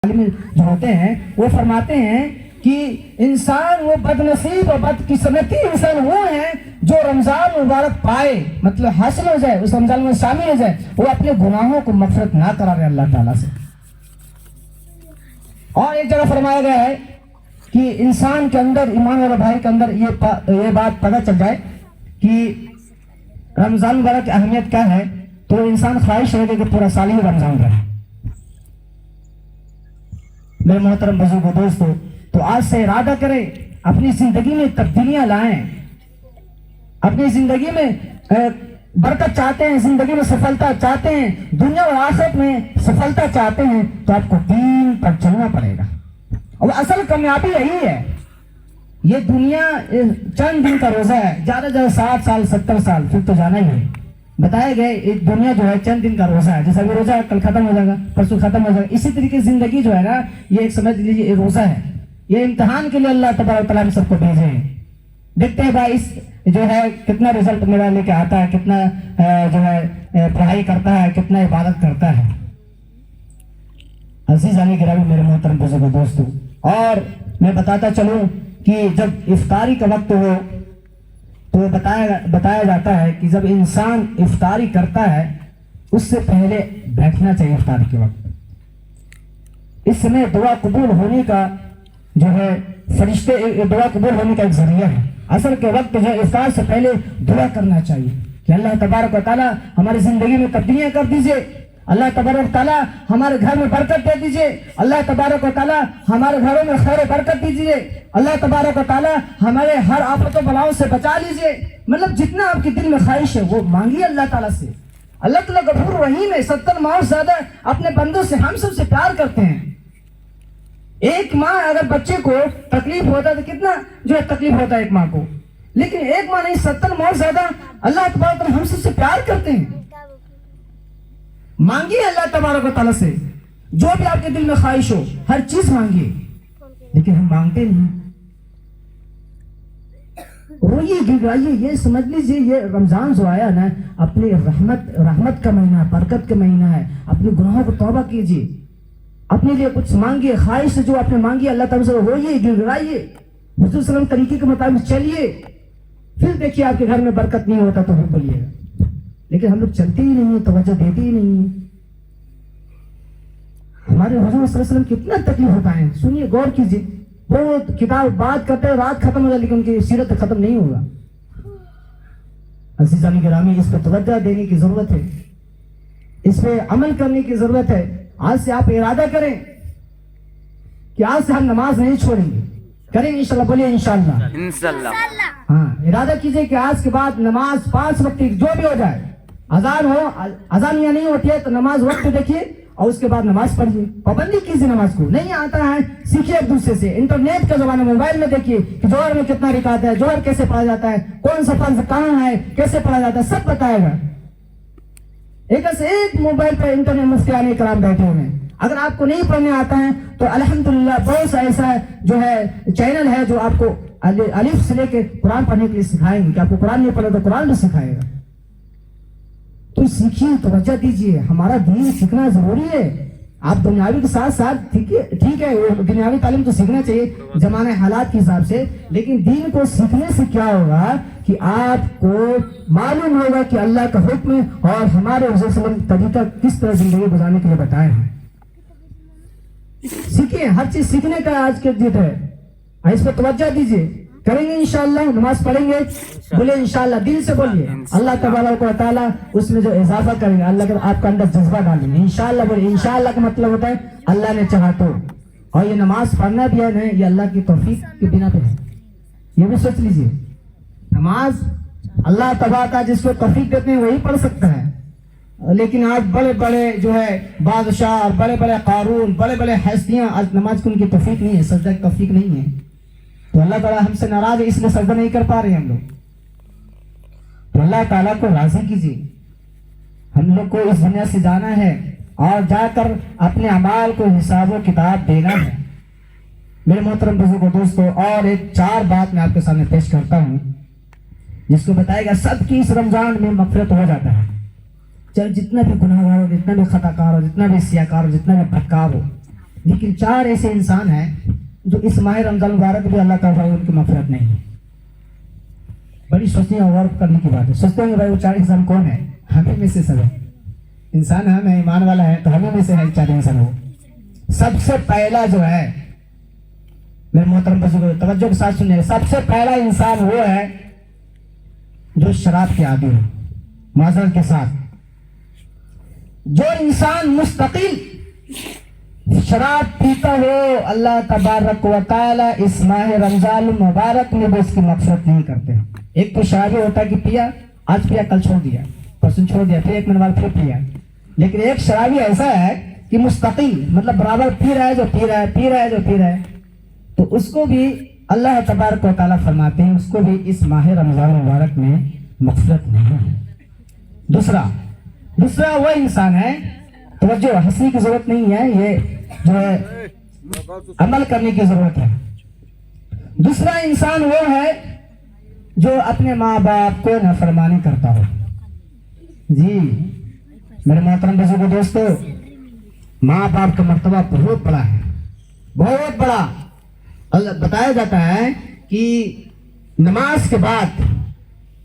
جو ہوتے ہیں وہ فرماتے ہیں کہ انسان وہ بد نصیب اور بدقسمتی انسان وہ ہیں جو رمضان مبارک پائے، مطلب حاصل ہو جائے، اس رمضان میں شامل ہو جائے، وہ اپنے گناہوں کو مغفرت نہ کرا رہے اللہ تعالیٰ سے۔ اور ایک جگہ فرمایا گیا ہے کہ انسان کے اندر، ایمان والے بھائی کے اندر یہ بات پتہ چل جائے کہ رمضان مبارک کی اہمیت کیا ہے، تو انسان خواہش رہے کہ پورا سال ہی رمضان رہے۔ میرے محترم بزرگوں دوستو، تو آج سے ارادہ کریں، اپنی زندگی میں تبدیلیاں لائیں، اپنی زندگی میں برکت چاہتے ہیں، زندگی میں سفلتا چاہتے ہیں، دنیا اور آخرت میں سفلتا چاہتے ہیں، تو آپ کو دین پر چلنا پڑے گا۔ اور اصل کامیابی یہی ہے۔ یہ دنیا چند دن کا روزہ ہے، زیادہ زیادہ 60 سال 70 سال پھر تو جانا ہی ہے۔ بتائے گئے ایک دنیا جو ہے چند دن کا روزہ ہے، جیسا بھی روزہ ہے کل ختم ہو جائے گا، پرسوں ختم ہو جائے گا۔ اسی طریقے زندگی جو ہے نا، یہ ایک سمجھ لیجیے ایک روزہ ہے، یہ امتحان کے لیے اللہ تبارک و تعالیٰ نے سب کو بھیجے ہیں۔ دیکھتے ہیں بھائی اس جو ہے کتنا رزلٹ میرا لے کے آتا ہے، کتنا جو ہے پڑھائی کرتا ہے، کتنا عبادت کرتا ہے۔ عزیزان گرامی میرے محترم بزرگوں دوستو، اور میں بتاتا چلوں کہ جب افطاری کا وقت ہو تو بتایا جاتا ہے کہ جب انسان افطاری کرتا ہے اس سے پہلے بیٹھنا چاہیے افطاری کے وقت۔ اس میں دعا قبول ہونے کا جو ہے فرشتے دعا قبول ہونے کا ایک ذریعہ ہے۔ اصل کے وقت جو ہے افطار سے پہلے دعا کرنا چاہیے کہ اللہ تبارک و تعالیٰ ہماری زندگی میں تبدیلیاں کر دیجئے، اللہ تبارک و تعالیٰ ہمارے گھر میں برکت دے دیجئے، اللہ تبارک و تعالیٰ ہمارے گھروں میں خیر و برکت دیجئے، اللہ تبارک و تعالیٰ ہمارے ہر آفت و بلاؤں سے بچا لیجئے۔ مطلب جتنا آپ کے دل میں خواہش ہے وہ مانگیے اللہ تعالیٰ سے۔ اللہ تعالیٰ غفور رحیم ہے، 70 ماہ زیادہ اپنے بندوں سے ہم سب سے پیار کرتے ہیں۔ ایک ماں اگر بچے کو تکلیف ہوتا ہے تو کتنا جو ہے تکلیف ہوتا ہے ایک ماں کو، لیکن ایک ماں نہیں 70 ماہ زیادہ اللہ تبارک و تعالیٰ ہم سب سے پیار کرتے ہیں۔ مانگیے اللہ تبارک و تعالیٰ سے جو بھی آپ کے دل میں خواہش ہو، ہر چیز مانگیے، لیکن ہم مانگتے نہیں۔ روئیے گڑگڑائیے، یہ سمجھ لیجیے یہ رمضان جو آیا نا اپنی رحمت کا مہینہ، برکت کا مہینہ ہے۔ اپنے گناہوں کو توبہ کیجیے، اپنے لیے کچھ مانگیے، خواہش سے جو آپ نے مانگی اللہ تعالیٰ سے روئیے گڑگڑائیے، حضور صلی اللہ علیہ وسلم طریقے کے مطابق چلیے، پھر دیکھیے آپ کے گھر میں برکت نہیں ہوتا تو پھر بولیے گا۔ لیکن ہم لوگ چلتے ہی نہیں ہیں، توجہ دیتے ہی نہیں ہیں۔ ہمارے حضور صلی اللہ علیہ وسلم کتنا تکلیف ہوتا ہے، سنیے غور کیجیے۔ وہ کتاب بات کرتے ہیں رات ختم ہو جائے لیکن ان کی سیرت ختم نہیں ہوگا۔ عزیزان گرامی اس پہ توجہ دینے کی ضرورت ہے، اس پہ عمل کرنے کی ضرورت ہے۔ آج سے آپ ارادہ کریں کہ آج سے ہم نماز نہیں چھوڑیں گے، کریں گے انشاءاللہ، بولیے انشاءاللہ۔ ہاں ارادہ کیجئے کہ آج کے بعد نماز 5 وقت جو بھی ہو جائے، اذان ہو، اذان یا نہیں ہوتی ہے تو نماز وقت دیکھیے اور اس کے بعد نماز پڑھیے، پابندی کیجیے نماز کو۔ نہیں آتا ہے سیکھیے ایک دوسرے سے، انٹرنیٹ کا زمانہ، موبائل میں دیکھیے کہ جوہر میں کتنا رکعت ہے، جوہر کیسے پڑھا جاتا ہے، کون سا فرض کہاں ہے، کیسے پڑھا جاتا ہے، سب بتائے گا۔ ایک سے ایک موبائل پہ انٹرنیٹ مفتیان کرام بیٹھے ہوئے ہیں۔ اگر آپ کو نہیں پڑھنے آتا ہے تو الحمدللہ بہت سا ایسا جو ہے چینل ہے جو آپ کو الف سے لے کے قرآن پڑھنے کے لیے سکھائیں گے، کہ آپ کو قرآن نہیں پڑھے تو قرآن بھی سکھائے گا۔ تو سیکھیے، توجہ دیجیے، ہمارا دین سیکھنا ضروری ہے۔ آپ دنیاوی کے ساتھ ساتھ ٹھیک ہے دنیاوی تعلیم تو سیکھنا چاہیے زمانے حالات کے حساب سے، لیکن دین کو سیکھنے سے کیا ہوگا کہ آپ کو معلوم ہوگا کہ اللہ کا حکم اور ہمارے حضور صلی اللہ علیہ وسلم طریقہ کس طرح زندگی گزارنے کے لیے بتائے ہیں۔ سیکھیں، ہر چیز سیکھنے کا آج کے دن ہے، اس پہ توجہ دیجیے۔ کریں گے انشاءاللہ، نماز پڑھیں گے، بولے انشاءاللہ، دل سے بولیے، اللہ تبارک و تعالیٰ اس میں جو اضافہ کریں گے، اللہ کے آپ کا اندر جذبہ ڈالیں گے۔ انشاءاللہ بولے، انشاءاللہ کا مطلب ہوتا ہے اللہ نے چاہا تو، اور یہ نماز پڑھنا بھی ہے یہ اللہ کی توفیق کی بنا پہ ہے، یہ بھی سوچ لیجیے۔ نماز اللہ تبارک جس کو توفیق دیتے ہیں وہی پڑھ سکتا ہے، لیکن آج بڑے بڑے جو ہے بادشاہ، بڑے بڑے قارون، بڑے بڑے ہستیاں، آج نماز کی ان کی توفیق نہیں ہے، سجدہ کی توفیق نہیں ہے، تو اللہ تعالیٰ ہم سے ناراض ہے، اس لیے سجدہ نہیں کر پا رہے ہم لوگ۔ تو اللہ تعالیٰ کو راضی کیجیے۔ ہم لوگ کو اس دنیا سے جانا ہے اور جا کر اپنے اعمال کو حساب و کتاب دینا ہے۔ میرے محترم بزرگوں دوستو، اور ایک 4 بات میں آپ کے سامنے پیش کرتا ہوں جس کو بتائے گا سب کی اس رمضان میں مغفرت ہو جاتا ہے، چاہے جتنا بھی گناہ گار ہو، جتنا بھی خطا کار ہو، جتنا بھی سیاہ کار ہو، جتنا بھی بدکار ہو، لیکن 4 ایسے انسان ہیں جو اس ماہ رمضان مبارک بھی اللہ تعالیٰ ان کی مغفرت نہیں ہے. بڑی سوچنے اور غور کرنے کی بات ہے. سوچتے ہیں کہ بھائی وہ 4 انسان کون ہے؟ ہمیں میں سے سب ہے انسان. ہم ہے ایمان والا ہے تو ہمیں میں سے ہے 4 انسان. وہ سب سے پہلا جو ہے میرے محترم بزرگوں توجہ کے ساتھ سنیے, سب سے پہلا انسان وہ ہے جو شراب کے عادی ہو. معذرت کے ساتھ, جو انسان مستقل شراب پیتا ہو اللہ تبارک و تعالی اس ماہ رمضان مبارک میں بھی اس کی مغفرت نہیں کرتے. ایک تو شرابی ہوتا ہے کہ پیا, آج پیا کل چھوڑ دیا, پرسوں چھوڑ دیا, پھر 1 مہینے بعد پھر پیا. لیکن ایک شرابی ایسا ہے کہ مستقل مطلب برابر پی رہا ہے جو پی رہا ہے, پی رہا ہے جو پی رہا ہے, تو اس کو بھی اللہ تبارک و تعالیٰ فرماتے ہیں اس کو بھی اس ماہ رمضان مبارک میں مغفرت نہیں ہے. دوسرا وہ انسان ہے, توجہ ہنسنے کی ضرورت نہیں ہے, یہ جو ہے عمل کرنے کی ضرورت ہے. دوسرا انسان وہ ہے جو اپنے ماں باپ کو نافرمانی کرتا ہو. جی میرے محترم بزرگوں دوستو, ماں باپ کا مرتبہ بہت بڑا ہے, بہت بڑا. بتایا جاتا ہے کہ نماز کے بعد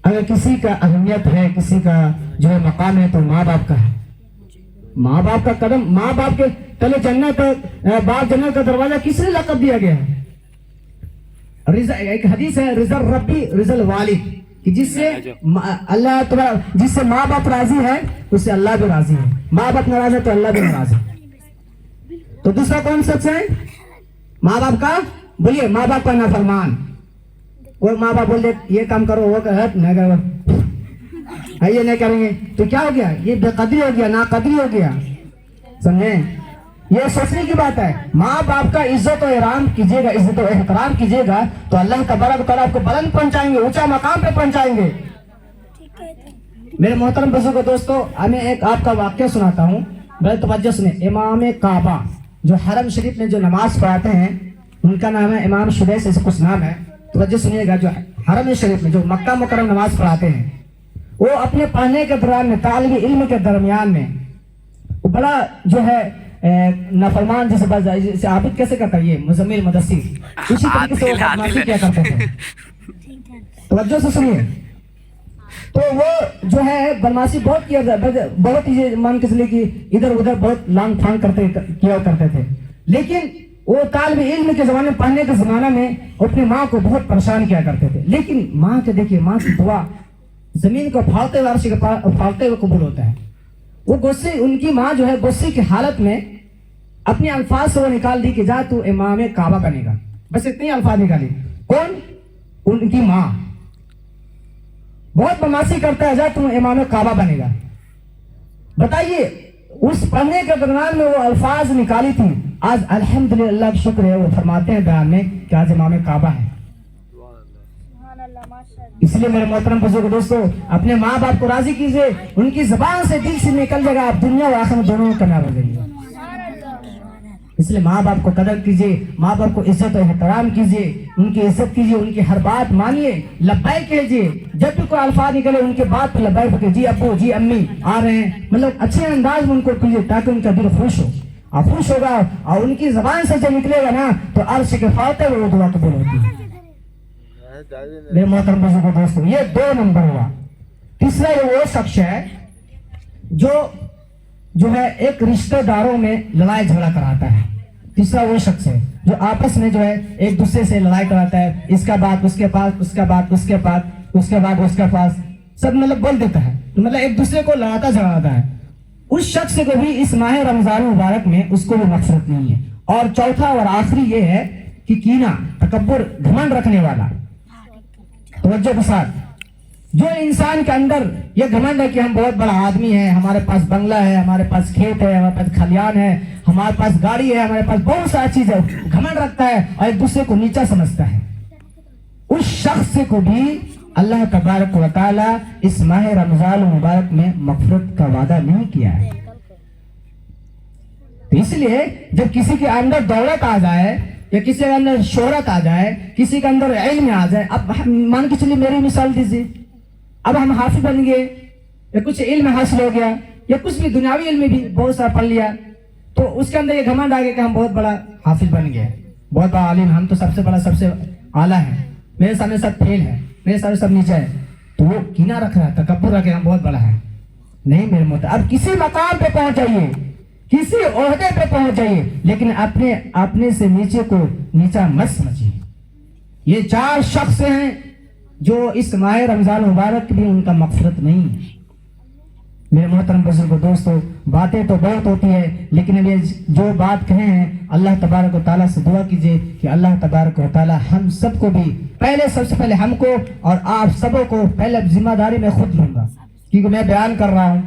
اگر کسی کا اہمیت ہے, کسی کا جو ہے مقام ہے تو ماں باپ کا ہے. ماں باپ کا قدم, ماں باپ کے تلے جنت, باب جنت کا دروازہ کس نے لقب دیا گیا ہے؟ ایک حدیث ہے رضا ربی رضا الوالد, کہ جس سے اللہ تعالیٰ, جس سے ماں باپ راضی ہے اس سے اللہ بھی راضی ہے. ماں باپ ناراض ہے تو اللہ بھی ناراض ہے. تو دوسرا کون سچ ہے؟ ماں باپ کا, بولیے ماں باپ کا نافرمان. وہ ماں باپ بول دے یہ کام کرو, وہ نہیں کرو, یہ نہیں کریں گے تو کیا ہو گیا؟ یہ بے قدری ہو گیا, ناقدری ہو گیا. سمجھیں, یہ سوچنے کی بات ہے. ماں باپ کا عزت و احترام کیجیے گا, عزت و احترام کیجیے گا تو اللہ تبارک و تعالیٰ آپ کو بلند پہنچائیں گے, اونچا مقام پہ پہنچائیں گے. میرے محترم بزرگوں دوستو, میں ایک آپ کا واقعہ سناتا ہوں, بڑے توجہ سنیں. امام کعبہ جو حرم شریف میں جو نماز پڑھاتے ہیں ان کا نام ہے امام شریف, ایسے کچھ نام ہے, توجہ سنیے گا. جو حرم شریف میں جو مکہ مکرم نماز پڑھاتے ہیں وہ اپنے پڑھنے کے دوران میں, طالب علم کے درمیان میں بڑا جو ہے نافرمان جیسے عابد کیسے کرتا ہے, یہ مزمل مدثر, اسی طریقے سے وہ بدمعاشی کیا کرتے تھے. توجہ سے سنیے. تو وہ جو ہے بدمعاشی بہت کیا, بہت ہی مان کے چلیے کہ ادھر ادھر بہت لانگ پھانگ کیا کرتے تھے. لیکن وہ طالب علم کے زمانے میں, پڑھنے کے زمانہ میں اپنی ماں کو بہت پریشان کیا کرتے تھے. لیکن ماں کے دیکھیے, ماں کی دعا زمین کو پھاڑتے ہوئے, عرش کو پھاڑتے ہوئے قبول ہوتا ہے. وہ غصے, ان کی ماں جو ہے غصے کی حالت میں اپنے الفاظ سے وہ نکال دی کہ جا تو امام کعبہ بنے گا. بس اتنے الفاظ نکالی. کون؟ ان کی ماں. بہت بدمعاشی کرتا ہے, جا تو امام کعبہ بنے گا. بتائیے اس پڑھنے کے درمیان میں وہ الفاظ نکالی تھی, آج الحمدللہ اللہ کا شکر ہے وہ فرماتے ہیں بیان میں کہ آج امام کعبہ ہے. اس لیے میرے محترم بزرگ دوستو, اپنے ماں باپ کو راضی کیجئے, ان کی زبان سے دل سے نکل جائے گا, آپ دنیا و آخرت دونوں میں کامیاب ہو جائیں گے. اس لیے ماں باپ کو قدر کیجئے, ماں باپ کو عزت و احترام کیجئے, ان کی عزت کیجئے, ان کی ہر بات مانیے, لبیک کہیے. جب بھی کوئی الفاظ نکلے ان کے بات پہ لبیک کہ جی ابو جی امی آ رہے ہیں, مطلب اچھے انداز میں ان کو کیجئے تاکہ ان کا دل خوش ہو. آپ خوش ہوگا اور ان کی زبان سے جب نکلے گا نا تو عرش کے فاتح وہ دعا قبول ہوتی ہے. میرے محترم بزرگوں دوستوں, یہ 2 نمبر ہوا. تیسرا یہ وہ شخص ہے جو ہے ایک رشتہ داروں میں لڑائی جھگڑا کراتا ہے. تیسرا وہ شخص ہے جو آپس میں جو ہے ایک دوسرے سے لڑائی کراتا ہے, اس کا بات اس کے پاس, اس کا بات اس کے پاس, اس کے بعد اس کے پاس, سب مطلب بول دیتا ہے, مطلب ایک دوسرے کو لڑاتا جھگڑاتا ہے. اس شخص کو بھی اس ماہ رمضان مبارک میں اس کو بھی مغفرت نہیں ہے. اور چوتھا اور آخری یہ ہے کہ کینہ, تکبر, گھمنڈ رکھنے والا. توجہ کے ساتھ, جو انسان کے اندر یہ گھمنڈ ہے کہ ہم بہت بڑا آدمی ہیں, ہمارے پاس بنگلہ ہے, ہمارے پاس کھیت ہے, ہمارے پاس کھلیان ہے, ہمارے پاس گاڑی ہے, ہمارے پاس بہت ساری چیز ہے, گھمنڈ رکھتا ہے اور ایک دوسرے کو نیچا سمجھتا ہے, اس شخص کو بھی اللہ تبارک و تعالی اس ماہ رمضان مبارک میں مغفرت کا وعدہ نہیں کیا ہے. تو اس لیے جب کسی کے اندر دولت آ جائے یا کسی کے اندر شہرت آ جائے, کسی کے اندر علم آ جائے, اب مان کے چلیے میری مثال دیجیے, اب ہم حافظ بن گئے یا کچھ علم حاصل ہو گیا یا کچھ بھی دنیاوی علم بھی بہت سارا پڑھ لیا, تو اس کے اندر یہ گھمنڈ آ گیا کہ ہم بہت بڑا حافظ بن گئے, بہت بڑا عالم, ہم تو سب سے بڑا, سب سے اعلیٰ ہے, میرے سامنے سب فیل ہے, میرے سامنے سب نیچے ہے. تو وہ کینہ رکھ رہا ہے, تکبر رکھ رہا ہے, ہم بہت بڑا ہے. نہیں میرے محترم, اب کسی مقام پہ پہنچ جائیے, کسی عہدے پہ پہنچ جائیے, لیکن اپنے سے نیچے کو نیچا مت سمجھیے. یہ 4 شخص ہیں جو اس ماہ رمضان مبارک بھی ان کا مغفرت نہیں ہے. میرے محترم بزرگوں دوستو, باتیں تو بہت ہوتی ہے, لیکن اب یہ جو بات کہے ہیں, اللہ تبارک و تعالیٰ سے دعا کیجئے کہ اللہ تبارک و تعالیٰ ہم سب کو بھی, سب سے پہلے ہم کو اور آپ سبوں کو پہلے ذمہ داری میں خود لوں گا, کیونکہ میں بیان کر رہا ہوں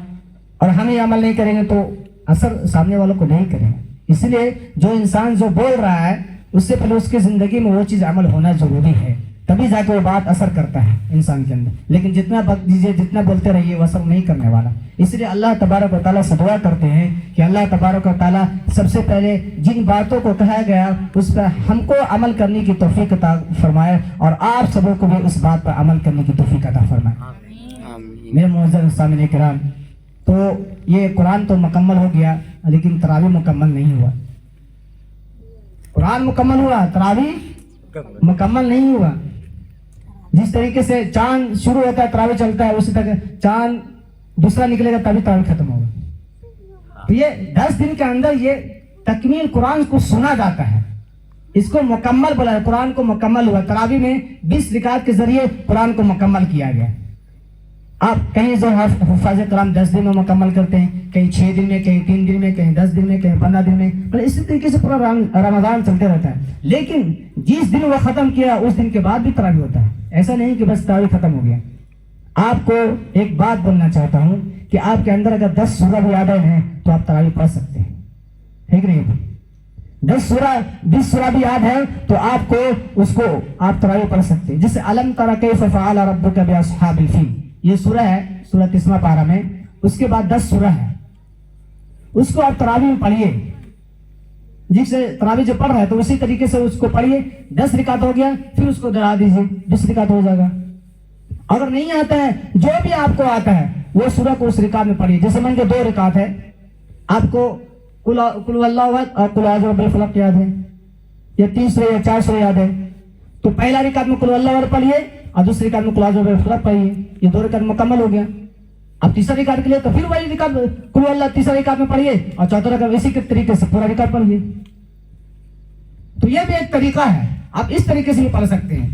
اور ہم یہ عمل نہیں کریں گے تو اثر سامنے والوں کو نہیں کریں گے. اس لیے جو انسان جو بول رہا ہے اس سے پہلے اس کی زندگی میں وہ چیز عمل ہونا ضروری ہے, تبھی جا کے وہ بات اثر کرتا ہے انسان کے اندر. لیکن جتنا بک دیجیے, جتنا بولتے رہیے, وہ اثر نہیں کرنے والا. اس لیے اللہ تبارک و تعالیٰ سے دعا کرتے ہیں کہ اللہ تبارک و تعالیٰ سب سے پہلے جن باتوں کو کہا گیا اس پر ہم کو عمل کرنے کی توفیق عطا فرمائے, اور آپ سبوں کو بھی اس بات پر عمل کرنے کی توفیق عطا فرمائے. میرے معزز سامعین کرام, تو یہ قرآن تو مکمل ہو گیا, لیکن تراویح مکمل نہیں ہوا. قرآن مکمل ہوا, تراویح مکمل نہیں ہوا. جس طریقے سے چاند شروع ہوتا ہے تراویح چلتا ہے, اسی طرح چاند دوسرا نکلے گا تبھی تراویح ختم ہوگا. تو یہ 10 دن کے اندر یہ تکمیل قرآن کو سنا جاتا ہے, اس کو مکمل بولا ہے. قرآن کو مکمل ہوا, تراویح میں 20 رکعت کے ذریعے قرآن کو مکمل کیا گیا. آپ کہیں جو حفاظ کرام 10 دن میں مکمل کرتے ہیں, کہیں 6 دن میں, کہیں 3 دن میں, کہیں 10 دن میں, کہیں 15 دن میں, اسی طریقے سے پورا رمضان چلتے رہتا ہے. لیکن جس دن وہ ختم کیا اس دن کے بعد بھی تراویح ہوتا ہے. ایسا نہیں کہ بس تراویح ختم ہو گیا. آپ کو ایک بات بولنا چاہتا ہوں کہ آپ کے اندر اگر 10 سورہ بھی یاد ہیں تو آپ تراویح پڑھ سکتے ہیں, ٹھیک نہیں؟ 10 سورہ 20 سورہ بھی یاد ہے تو آپ کو اس کو آپ تراویح پڑھ سکتے ہیں. جیسے الم تر کیف فعل ربک باصحاب الفیل, یہ سورہ ہے, سورہ 30واں پارہ میں. اس کے بعد 10 سورہ ہے, اس کو آپ تراویح میں پڑھیے. جس سے تراویح جو پڑھ رہا ہے تو اسی طریقے سے اس کو پڑھیے. 10 رکعت ہو گیا, پھر اس کو دوہرا دیجیے, 20 رکعت ہو جائے گا. اگر نہیں آتا ہے, جو بھی آپ کو آتا ہے وہ سورہ کو اس رکعت میں پڑھیے. جیسے مان کے 2 رکعت ہے, آپ کو قل اللہ احد اور قل اعوذ برب الفلق یاد ہے, یا 3 سورہ یا 4 سورہ یاد ہے, تو پہلا رکعت میں قل اللہ احد پڑھیے اور دوسری رکعت میں قل اعوذ برب الفلق پڑھیے. یہ 2 رکعت مکمل ہو گیا. اب تیسری رکعت کے لیے تو پھر وہی رکعت قل اللہ تیسری رکعت میں پڑھیے, اور چوتھا رکعت اسی کے طریقے سے پورا رکعت پڑھیے. تو یہ بھی ایک طریقہ ہے, آپ اس طریقے سے بھی پڑھ سکتے ہیں.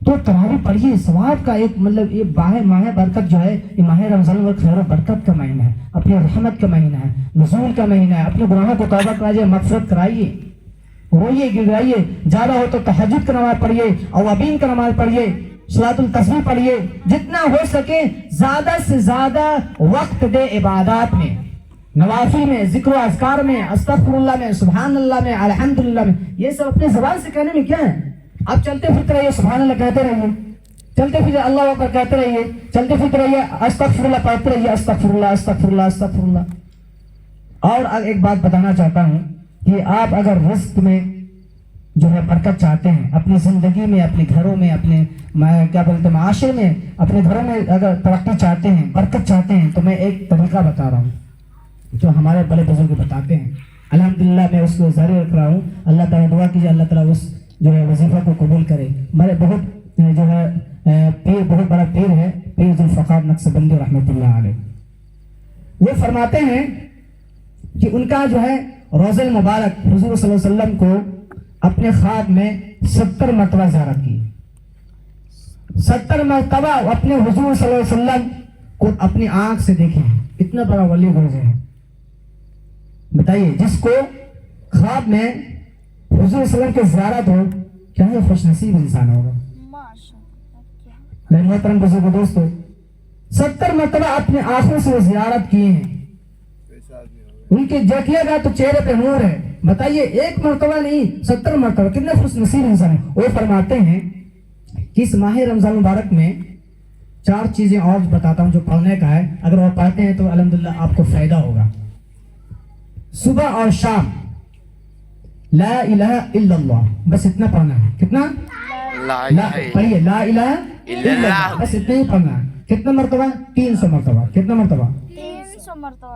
تو تراویح پڑھیے. ثواب کا ایک مطلب یہ ماہ برکت جو ہے, یہ ماہ رمضان خیر و برکت کا مہینہ ہے, اپنی رحمت کا مہینہ ہے, نزول کا مہینہ ہے. اپنے گناہوں کو توبہ کرائیے, مغفرت کرائیے, روئیے گڑائیے. زیادہ ہو تو تہجد کا نماز پڑھیے, اوابین کا نماز پڑھیے, صلاۃ التسبیح پڑھیے. جتنا ہو سکے زیادہ سے زیادہ وقت دے عبادات میں, نوافل میں, ذکر و اذکار میں, استغفر اللہ میں, سبحان اللہ میں, الحمدللہ میں. یہ سب اپنے زبان سے کہنے میں کیا ہے. آپ چلتے پھرتے رہیے, سبحان اللہ کہتے رہیے, چلتے پھرتے اللہ اکبر کہتے رہیے, چلتے پھرتے رہیے استغفر اللہ پڑھتے رہیے, استغفر اللہ استغفر اللہ استغفر اللہ. اور ایک بات بتانا چاہتا ہوں کہ آپ اگر رزق میں جو ہے برکت چاہتے ہیں, اپنی زندگی میں, اپنے گھروں میں, اپنے کیا بولتے ہیں معاشرے میں, اپنے گھروں میں اگر ترقی چاہتے ہیں, برکت چاہتے ہیں, تو میں ایک طریقہ بتا رہا ہوں جو ہمارے بڑے بزرگ بتاتے ہیں. الحمدللہ میں اس کو جاری رکھ رہا ہوں. اللہ تعالیٰ دعا کیجیے اللہ تعالیٰ اس جو ہے وظیفہ کو قبول کرے. ہمارے بہت جو ہے پیر, بہت بڑا پیر ہے, پیر ذوالفقار نقشبندی رحمۃ اللہ علیہ. وہ فرماتے ہیں کہ ان کا جو ہے روضہ المبارک حضور صلی اللہ علیہ وسلم کو اپنے خواب میں 70 مرتبہ زیارت کی. 70 مرتبہ اپنے حضور صلی اللہ علیہ وسلم کو اپنی آنکھ سے دیکھے ہیں. اتنا بڑا ولی گزرے ہیں. بتائیے, جس کو خواب میں حضور صلی اللہ علیہ وسلم کی زیارت ہو, کیا یہ خوش نصیب انسان ہوگا. میرے محترم بزرگوں دوستو, 70 مرتبہ اپنے آنکھوں سے زیارت کیے ہیں. ان کے دیکھیے گا تو چہرے پہ نور ہے. بتائیے, ایک مرتبہ نہیں 70 مرتبہ, کتنے خوش نصیب انسان ہیں. وہ فرماتے ہیں کہ اس ماہ رمضان مبارک میں 4 چیزیں اور بتاتا ہوں جو پڑھنے کا ہے. اگر وہ پڑھتے ہیں تو الحمدللہ آپ کو فائدہ ہوگا. صبح اور شام لا الہ الا اللہ, بس اتنا پڑھنا ہے. کتنا پڑھیے, لا الہ الا اللہ, بس اتنا ہی پڑھنا ہے. کتنا مرتبہ؟ 300 مرتبہ. کتنا مرتبہ؟ 300 مرتبہ.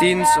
300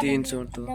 300 مرتبہ.